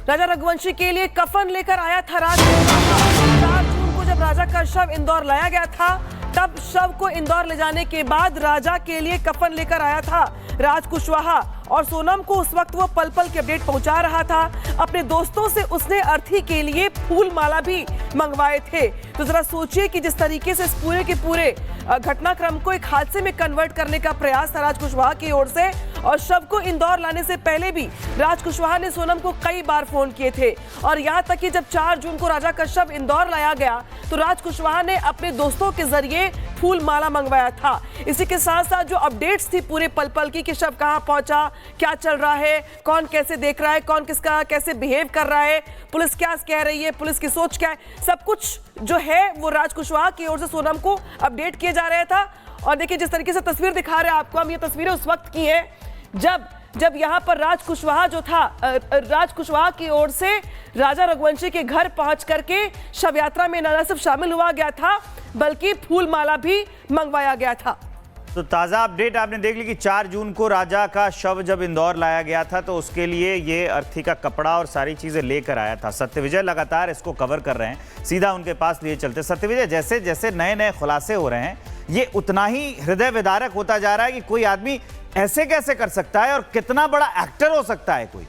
राजा रघुवंशी के लिए कफन लेकर आया था राज कुशवाहा। 4 जून को जब राजा का शव इंदौर लाया गया था, तब शव को इंदौर ले जाने के बाद राजा के लिए कफन लेकर आया था राज कुशवाहा। और सोनम को उस वक्त वो पल पल के अपडेट पहुंचा रहा था। अपने दोस्तों से उसने अर्थी के लिए फूल माला भी मंगवाए थे। तो जरा सोचिए कि जिस तरीके से इस पूरे के पूरे घटनाक्रम को एक हादसे में कन्वर्ट करने का प्रयास था राज कुशवाहा की ओर से, और शव को इंदौर लाने से पहले भी राज कुशवाहा ने सोनम को कई बार फोन किए थे। और यहां तक कि जब 4 जून को राजा का शव इंदौर लाया गया तो राज कुशवाहा ने अपने दोस्तों के जरिए फूल माला मंगवाया था। इसी के साथ साथ जो अपडेट्स थी पूरे पल पल की कि शव कहां पहुंचा, क्या चल रहा है, कौन कैसे देख रहा है, कौन किसका कैसे बिहेव कर रहा है, पुलिस क्या कह रही है, पुलिस की सोच क्या है, सब कुछ जो है वो राज कुशवाहा की ओर से सोनम को अपडेट किया जा रहा था। और देखिए जिस तरीके से तस्वीर दिखा रहे हैं आपको हम, ये तस्वीरें उस वक्त की है जब यहाँ पर राज कुशवाहा जो था, राज कुशवाहा की ओर से राजा रघुवंशी के घर पहुंच करके शव यात्रा में न सिर्फ शामिल हुआ गया था बल्कि फूल माला भी मंगवाया गया था। तो ताज़ा अपडेट आपने देख ली कि 4 जून को राजा का शव जब इंदौर लाया गया था तो उसके लिए ये अर्थी का कपड़ा और सारी चीज़ें लेकर आया था। सत्यविजय लगातार इसको कवर कर रहे हैं, सीधा उनके पास लिए चलते। सत्यविजय, जैसे जैसे नए नए खुलासे हो रहे हैं ये उतना ही हृदय विदारक होता जा रहा है कि कोई आदमी ऐसे कैसे कर सकता है और कितना बड़ा एक्टर हो सकता है कोई।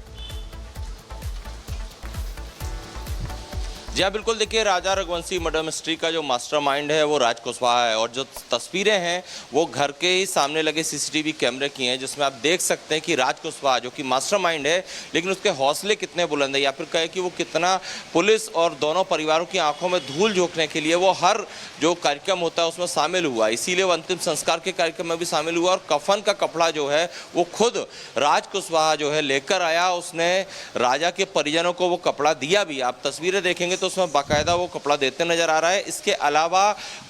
जी हाँ, बिल्कुल। देखिए, राजा रघुवंशी मर्डर मिस्ट्री का जो मास्टरमाइंड है वो राज कुशवाहा है, और जो तस्वीरें हैं वो घर के ही सामने लगे सीसीटीवी कैमरे की हैं, जिसमें आप देख सकते हैं कि राज कुशवाहा जो कि मास्टरमाइंड है, लेकिन उसके हौसले कितने बुलंद है, या फिर कहे कि वो कितना पुलिस और दोनों परिवारों की आंखों में धूल झोंकने के लिए वो हर जो कार्यक्रम होता है उसमें शामिल हुआ। इसीलिए वो अंतिम संस्कार के कार्यक्रम में भी शामिल हुआ, और कफन का कपड़ा जो है वो खुद राज कुशवाहा जो है लेकर आया। उसने राजा के परिजनों को वो कपड़ा दिया भी। आप तस्वीरें देखेंगे तो उसमें बाकायदा वो कपड़ा देते नजर आ रहा है। इसके अलावा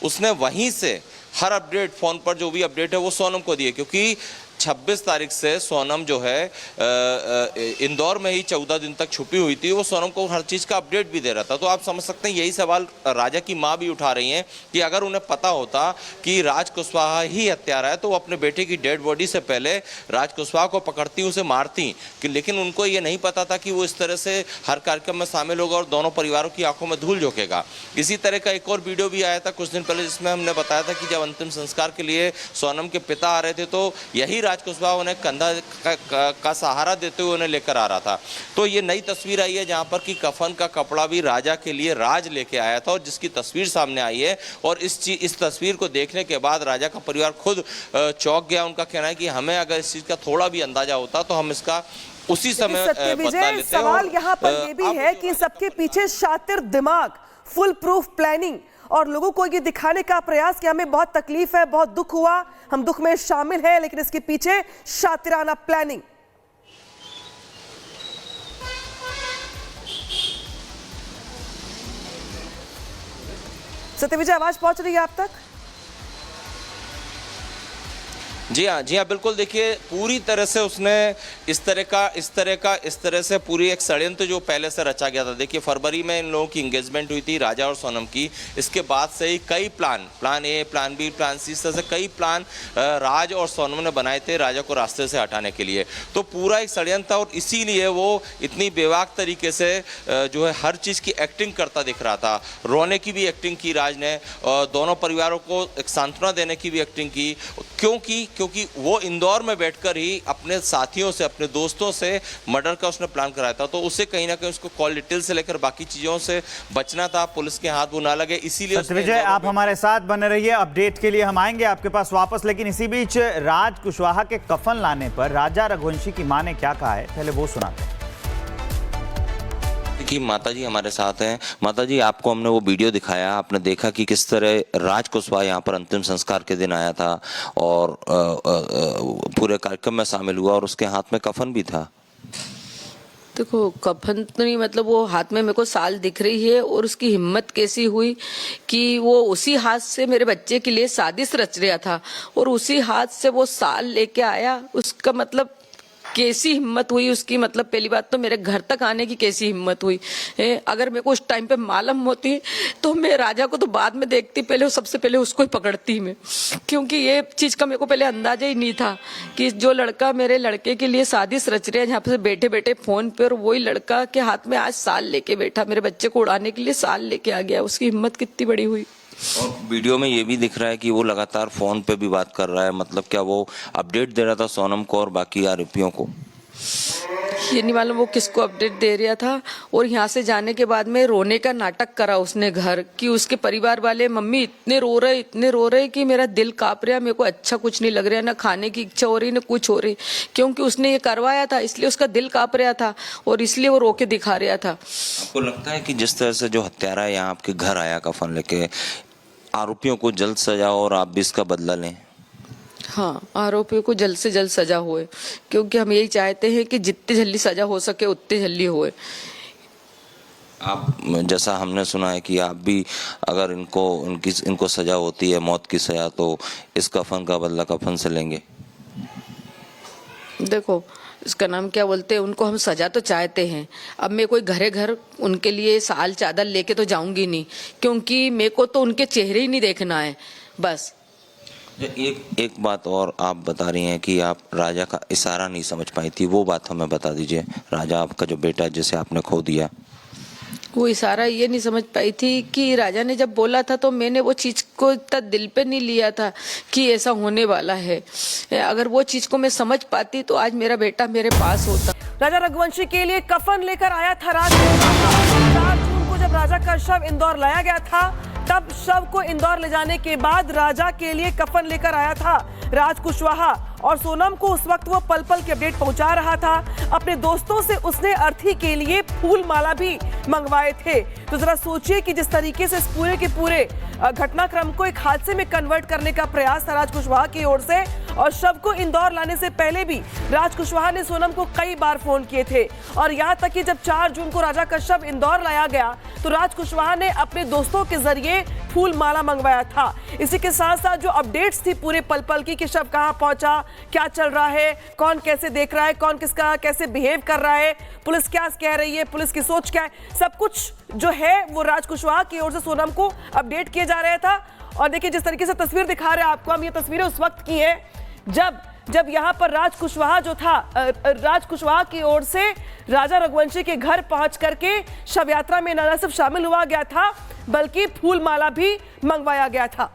उसने वहीं से हर अपडेट, फोन पर जो भी अपडेट है वो सोनम को दिए, क्योंकि 26 तारीख से सोनम जो है इंदौर में ही 14 दिन तक छुपी हुई थी। वो सोनम को हर चीज़ का अपडेट भी दे रहा था। तो आप समझ सकते हैं, यही सवाल राजा की माँ भी उठा रही हैं कि अगर उन्हें पता होता कि राज कुशवाहा ही हत्यारा है तो वो अपने बेटे की डेड बॉडी से पहले राज कुशवाहा को पकड़ती, उसे मारती। लेकिन उनको ये नहीं पता था कि वो इस तरह से हर कार्यक्रम में शामिल होगा और दोनों परिवारों की आंखों में धूल झोंकेगा। इसी तरह का एक और वीडियो भी आया था कुछ दिन पहले, जिसमें हमने बताया था कि जब अंतिम संस्कार के लिए सोनम के पिता आ रहे थे तो यही राज कुशवाहा उन्हें कंधा का सहारा देते हुए उन्हें लेकर आ रहा था। तो ये नई तस्वीर आई है जहां पर कि कफन का कपड़ा भी राजा के लिए राज लेके आया था, और जिसकी तस्वीर सामने आई है। और इस तस्वीर को देखने के बाद राजा का परिवार खुद चौंक गया। उनका कहना है कि हमें अगर इस चीज का थोड़ा भी अंदाजा होता तो हम इसका उसी समय बदला लेते। सवाल यहाँ पर ये भी है कि सबके पीछे शातिर दिमाग, फुल प्रूफ प्लानिंग, और लोगों को ये दिखाने का प्रयास कि हमें बहुत तकलीफ है, बहुत दुख हुआ, हम दुख में शामिल हैं, लेकिन इसके पीछे शातिराना प्लानिंग। सत्यविजय, आवाज पहुंच रही है आप तक? जी हाँ, बिल्कुल। देखिए, पूरी तरह से उसने इस तरह से पूरी एक षड्यंत्र जो पहले से रचा गया था। देखिए, फरवरी में इन लोगों की एंगेजमेंट हुई थी, राजा और सोनम की। इसके बाद से ही कई plan A, plan B, plan C, इस तरह से कई प्लान राज और सोनम ने बनाए थे राजा को रास्ते से हटाने के लिए। तो पूरा एक षड्यंत्र था, और इसीलिए वो इतनी बेवाक तरीके से जो है हर चीज़ की एक्टिंग करता दिख रहा था। रोने की भी एक्टिंग की राज ने, और दोनों परिवारों को एक सांत्वना देने की भी एक्टिंग की, क्योंकि वो इंदौर में बैठकर ही अपने साथियों से, अपने दोस्तों से मर्डर का उसने प्लान कराया था। तो उससे कहीं ना कहीं उसको कॉल डिटेल से लेकर बाकी चीजों से बचना था, पुलिस के हाथ वो ना लगे, इसीलिए। सत्यविजय, आप हमारे साथ बने रहिए, अपडेट के लिए हम आएंगे आपके पास वापस। लेकिन इसी बीच राज कुशवाहा के कफन लाने पर राजा रघुवंशी की मां ने क्या कहा है, पहले वो सुनाते हैं। कि माता जी हमारे साथ हैं। माता जी, आपको हमने वो वीडियो दिखाया, आपने देखा कि किस तरह राज कुशवाहा यहाँ पर अंतिम संस्कार के दिन आया था और पूरे कार्यक्रम में शामिल हुआ, और उसके हाथ में कफन भी था। देखो, कफन तो नहीं, मतलब वो हाथ में मेरे को साल दिख रही है, और उसकी हिम्मत कैसी हुई कि वो उसी हाथ से मेरे बच्चे के लिए साजिश रच रहा था और उसी हाथ से वो साल लेके आया। उसका मतलब कैसी हिम्मत हुई उसकी, मतलब पहली बात तो मेरे घर तक आने की कैसी हिम्मत हुई। अगर मेरे को उस टाइम पे मालूम होती तो मैं राजा को तो बाद में देखती, पहले सबसे पहले उसको ही पकड़ती मैं, क्योंकि ये चीज का मेरे को पहले अंदाजा ही नहीं था कि जो लड़का मेरे लड़के के लिए साजिश रच रहे हैं यहाँ पे बैठे बैठे फोन पे, और वही लड़का के हाथ में आज साल लेके बैठा, मेरे बच्चे को उड़ाने के लिए साल लेके आ गया। उसकी हिम्मत कितनी बड़ी हुई। और वीडियो में ये भी दिख रहा है कि वो लगातार फोन पे भी बात कर रहा है, मतलब क्या वो अपडेट दे रहा था सोनम को और बाकी आरोपियों को? ये नहीं मालूम वो किसको अपडेट दे रहा था। और यहाँ से जाने के बाद में रोने का नाटक करा उसने घर कि उसके परिवार वाले, मम्मी इतने रो रहे कि मेरा दिल कांप रहा, मेरे को अच्छा कुछ नहीं लग रहा, ना खाने की इच्छा हो रही ना कुछ हो रही, क्योंकि उसने ये करवाया था इसलिए उसका दिल कांप रहा था और इसलिए वो रो के दिखा रहा था। आपको लगता है कि जिस तरह से जो हत्यारा है यहाँ आपके घर आया कफन लेके, आरोपियों को जल्द सजा और आप भी इसका बदला लें? हाँ, आरोपियों को जल्द से जल्द सजा होए, क्योंकि हम यही चाहते हैं कि जितनी जल्दी सजा हो सके उतनी जल्दी होए। आप, जैसा हमने सुना है कि आप भी अगर इनको सजा होती है मौत की सजा, तो इस कफन का बदला कफन से लेंगे? देखो इसका नाम क्या बोलते हैं, उनको हम सजा तो चाहते हैं। अब मैं कोई घरे घर उनके लिए साल चादर लेके तो जाऊंगी नहीं, क्योंकि मेरे को तो उनके चेहरे ही नहीं देखना है बस। एक बात और आप बता रही हैं कि आप राजा का इशारा नहीं समझ पाई थी, वो बात हमें बता दीजिए। राजा आपका जो बेटा है जिसे आपने खो दिया, वो इशारा ये नहीं समझ पाई थी कि राजा ने जब बोला था तो मैंने वो चीज को इतना दिल पे नहीं लिया था कि ऐसा होने वाला है। अगर वो चीज को मैं समझ पाती तो आज मेरा बेटा मेरे पास होता। राजा रघुवंशी के लिए कफन लेकर आया था राज। 4 जून को जब राजा का शव इंदौर लाया गया था, तब शव को इंदौर ले जाने के बाद राजा के लिए कफन लेकर आया था राज कुशवाहा। और सोनम को उस वक्त वो पल पल के अपडेट पहुंचा रहा था। अपने दोस्तों से उसने अर्थी के लिए फूल माला भी मंगवाए थे। तो जरा सोचिए कि जिस तरीके से इस पूरे के पूरे घटनाक्रम को एक हादसे में कन्वर्ट करने का प्रयास था राज कुशवाहा की ओर से। और शव को इंदौर लाने से पहले भी राज कुशवाहा ने सोनम को कई बार फोन किए थे। और यहाँ तक कि जब 4 जून को राजा का शव इंदौर लाया गया तो राज कुशवाहा ने अपने दोस्तों के जरिए फूल माला मंगवाया था। इसी के साथ साथ जो अपडेट्स थी पूरे पल पल की कि शव कहाँ पहुंचा, क्या चल रहा है, कौन कैसे देख रहा है, कौन किसका कैसे बिहेव कर रहा है, पुलिस क्या कह रही है, पुलिस की सोच क्या है, सब कुछ जो है वो राज कुशवाहा की ओर से सोनम को अपडेट किया जा रहा था। और देखिए जिस तरीके से तस्वीर दिखा रहे हैं आपको हम, ये तस्वीरें उस वक्त की है जब यहाँ पर राज कुशवाहा जो था, राज कुशवाहा की ओर से राजा रघुवंशी के घर पहुंच करके शव यात्रा में न सिर्फ शामिल हुआ गया था बल्कि फूल माला भी मंगवाया गया था।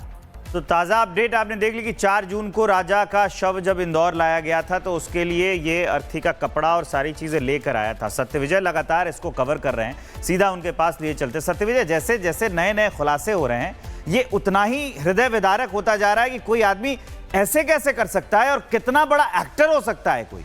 तो ताज़ा अपडेट आपने देख ली कि 4 जून को राजा का शव जब इंदौर लाया गया था तो उसके लिए ये अर्थी का कपड़ा और सारी चीज़ें लेकर आया था। सत्यविजय लगातार इसको कवर कर रहे हैं, सीधा उनके पास लिए चलते। सत्यविजय, जैसे जैसे नए नए खुलासे हो रहे हैं ये उतना ही हृदय विदारक होता जा रहा है कि कोई आदमी ऐसे कैसे कर सकता है और कितना बड़ा एक्टर हो सकता है कोई।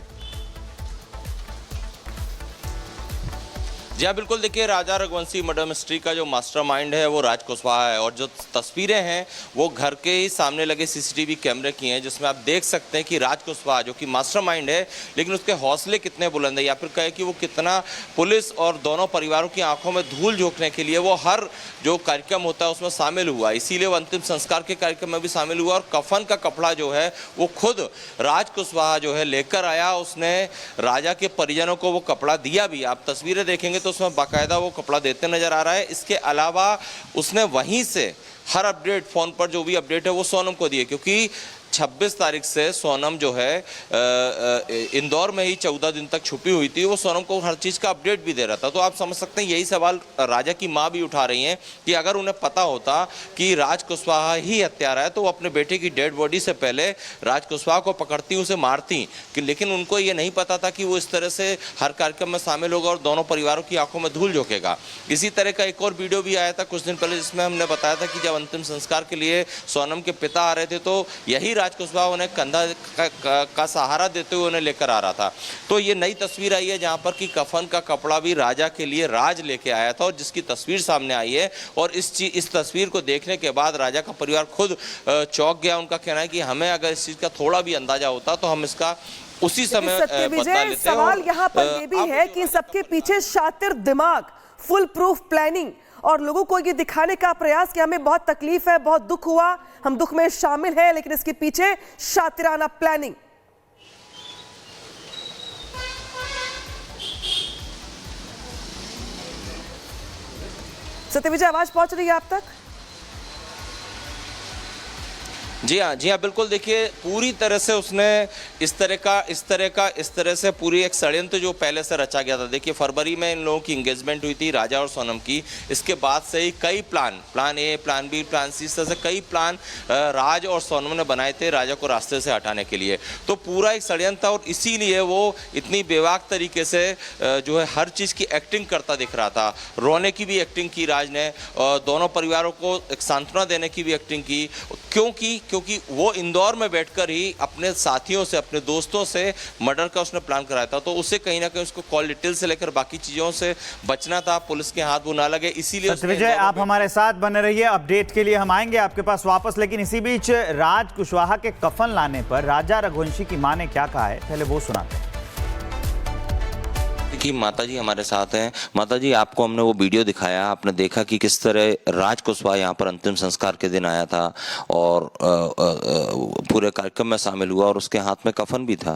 जी हाँ, बिल्कुल। देखिए, राजा रघुवंशी मर्डर मिस्ट्री का जो मास्टरमाइंड है वो राज कुशवाहा है, और जो तस्वीरें हैं वो घर के ही सामने लगे सीसीटीवी कैमरे की हैं, जिसमें आप देख सकते हैं कि राज कुशवाहा जो कि मास्टरमाइंड है, लेकिन उसके हौसले कितने बुलंद है, या फिर कहे कि वो कितना पुलिस और दोनों परिवारों की आंखों में धूल झोंकने के लिए वो हर जो कार्यक्रम होता है उसमें शामिल हुआ। इसीलिए वो अंतिम संस्कार के कार्यक्रम में भी शामिल हुआ, और कफन का कपड़ा जो है वो खुद राज कुशवाहा जो है लेकर आया। उसने राजा के परिजनों को वो कपड़ा दिया भी। आप तस्वीरें देखेंगे तो उसमें बाकायदा वो कपड़ा देते नजर आ रहा है। इसके अलावा उसने वहीं से हर अपडेट, फोन पर जो भी अपडेट है वो सोनम को दिए, क्योंकि 26 तारीख से सोनम जो है इंदौर में ही 14 दिन तक छुपी हुई थी। वो सोनम को हर चीज़ का अपडेट भी दे रहा था। तो आप समझ सकते हैं, यही सवाल राजा की माँ भी उठा रही हैं कि अगर उन्हें पता होता कि राज कुशवाहा ही हत्यारा है तो वो अपने बेटे की डेड बॉडी से पहले राज कुशवाहा को पकड़ती, उसे मारती। लेकिन उनको ये नहीं पता था कि वो इस तरह से हर कार्यक्रम में शामिल होगा और दोनों परिवारों की आंखों में धूल झोंकेगा। इसी तरह का एक और वीडियो भी आया था कुछ दिन पहले, जिसमें हमने बताया था कि जब अंतिम संस्कार के लिए सोनम के पिता आ रहे थे तो यही राज कुशवाहा उन्हें कंधा का सहारा देते हुए उन्हें लेकर आ रहा था। तो ये नई तस्वीर आई है जहां पर कि कफन का कपड़ा भी राजा के लिए राज लेके आया था, और जिसकी तस्वीर सामने आई है। और इस तस्वीर को देखने के बाद राजा का परिवार खुद चौंक गया। उनका कहना है कि हमें अगर इस चीज का थोड़ा भी अंदाजा होता तो हम इसका उसी समय बदला लेते। सवाल यहाँ पर ये भी है कि सबके पीछे शातिर दिमाग, फुल प्रूफ प्लानिंग, और लोगों को ये दिखाने का प्रयास कि हमें बहुत तकलीफ है, बहुत दुख हुआ, हम दुख में शामिल हैं, लेकिन इसके पीछे शातिराना प्लानिंग। सत्यविजय, आवाज पहुंच रही है आप तक? जी हाँ बिल्कुल। देखिए पूरी तरह से उसने इस तरह से पूरी एक षड्यंत्र जो पहले से रचा गया था। देखिए फरवरी में इन लोगों की एंगेजमेंट हुई थी, राजा और सोनम की। इसके बाद से ही कई plan A, plan B, plan C, इस तरह से कई प्लान राज और सोनम ने बनाए थे राजा को रास्ते से हटाने के लिए। तो पूरा एक षड्यंत्र था और इसीलिए वो इतनी बेवाक तरीके से जो है हर चीज़ की एक्टिंग करता दिख रहा था। रोने की भी एक्टिंग की राज ने, दोनों परिवारों को एक सांत्वना देने की भी एक्टिंग की, क्योंकि वो इंदौर में बैठकर ही अपने साथियों से, अपने दोस्तों से मर्डर का उसने प्लान कराया था। तो उससे कहीं ना कहीं उसको कॉल डिटेल से लेकर बाकी चीजों से बचना था, पुलिस के हाथ वो ना लगे, इसीलिए। सत्यविजय, आप हमारे साथ बने रहिए, अपडेट के लिए हम आएंगे आपके पास वापस। लेकिन इसी बीच राज कुशवाहा के कफन लाने पर राजा रघुवंशी की मां ने क्या कहा है, पहले वो सुनाते हैं। कि माताजी हमारे साथ हैं। माताजी, आपको हमने वो वीडियो दिखाया, आपने देखा कि किस तरह राज कुशवाहा यहाँ पर अंतिम संस्कार के दिन आया था और पूरे कार्यक्रम में शामिल हुआ और उसके हाथ में कफन भी था।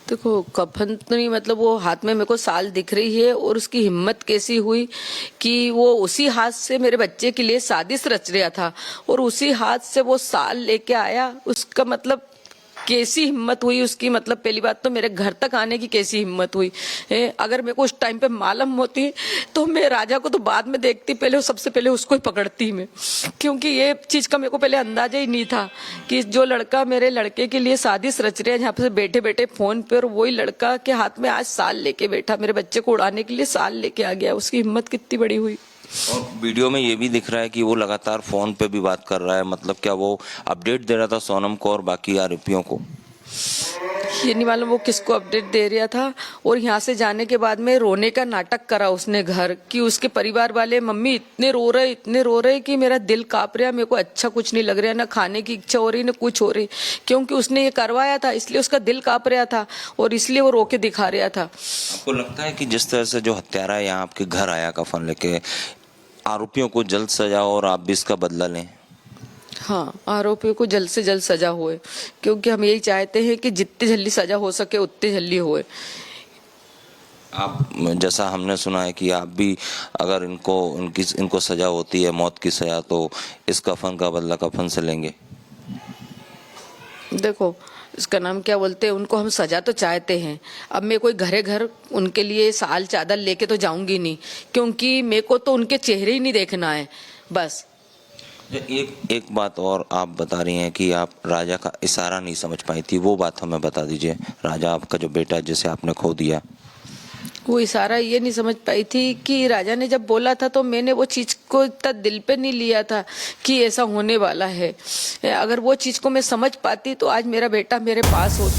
देखो कफन तो नहीं, मतलब वो हाथ में मेरे को साल दिख रही है और उसकी हिम्मत कैसी हुई कि वो उसी हाथ से मेरे बच्चे के लिए साजिश रच रहा था और उसी हाथ से वो साल लेके आया। उसका मतलब कैसी हिम्मत हुई उसकी, मतलब पहली बात तो मेरे घर तक आने की कैसी हिम्मत हुई। अगर मेरे को उस टाइम पे मालूम होती तो मैं राजा को तो बाद में देखती, पहले सबसे पहले उसको ही पकड़ती मैं, क्योंकि ये चीज का मेरे को पहले अंदाजा ही नहीं था कि जो लड़का मेरे लड़के के लिए साजिश रच रहा है यहाँ पे बैठे बैठे फोन पे, और वही लड़का के हाथ में आज साल लेके बैठा, मेरे बच्चे को उड़ाने के लिए साल लेके आ गया। उसकी हिम्मत कितनी बड़ी हुई। और वीडियो में ये भी दिख रहा है कि वो लगातार फोन पे भी बात कर रहा है, मतलब क्या वो अपडेट दे रहा था सोनम को और बाकी आरोपियों को? ये नहीं मालूम वो किसको अपडेट दे रहा था। और यहाँ से जाने के बाद में रोने का नाटक करा उसने घर कि उसके परिवार वाले, मम्मी इतने रो रहे कि मेरा दिल कांप रहा, मेरे को अच्छा कुछ नहीं लग रहा, ना खाने की इच्छा हो रही ना कुछ हो रही, क्योंकि उसने ये करवाया था इसलिए उसका दिल कांप रहा था और इसलिए वो रो के दिखा रहा था। आपको लगता है कि जिस तरह से जो हत्यारा यहाँ आपके घर आया कफन लेके, आरोपियों को जल्द सजा और आप भी इसका बदला लें? हाँ, आरोपियों को जल्द से जल्द सजा होए, क्योंकि हम यही चाहते हैं कि जितनी जल्दी सजा हो सके उतनी जल्दी होए। आप, जैसा हमने सुना है कि आप भी अगर इनको सजा होती है मौत की सजा, तो इस कफन का बदला कफन से लेंगे? देखो इसका नाम क्या बोलते हैं, उनको हम सजा तो चाहते हैं। अब मैं कोई घरे घर उनके लिए साल चादर लेके तो जाऊंगी नहीं, क्योंकि मेरे को तो उनके चेहरे ही नहीं देखना है बस। एक बात और आप बता रही हैं कि आप राजा का इशारा नहीं समझ पाई थी, वो बात हमें बता दीजिए। राजा आपका जो बेटा है जिसे आपने खो दिया, वो इशारा ये नहीं समझ पाई थी कि राजा ने जब बोला था तो मैंने वो चीज को इतना दिल पे नहीं लिया था कि ऐसा होने वाला है। अगर वो चीज को मैं समझ पाती तो आज मेरा बेटा मेरे पास होता।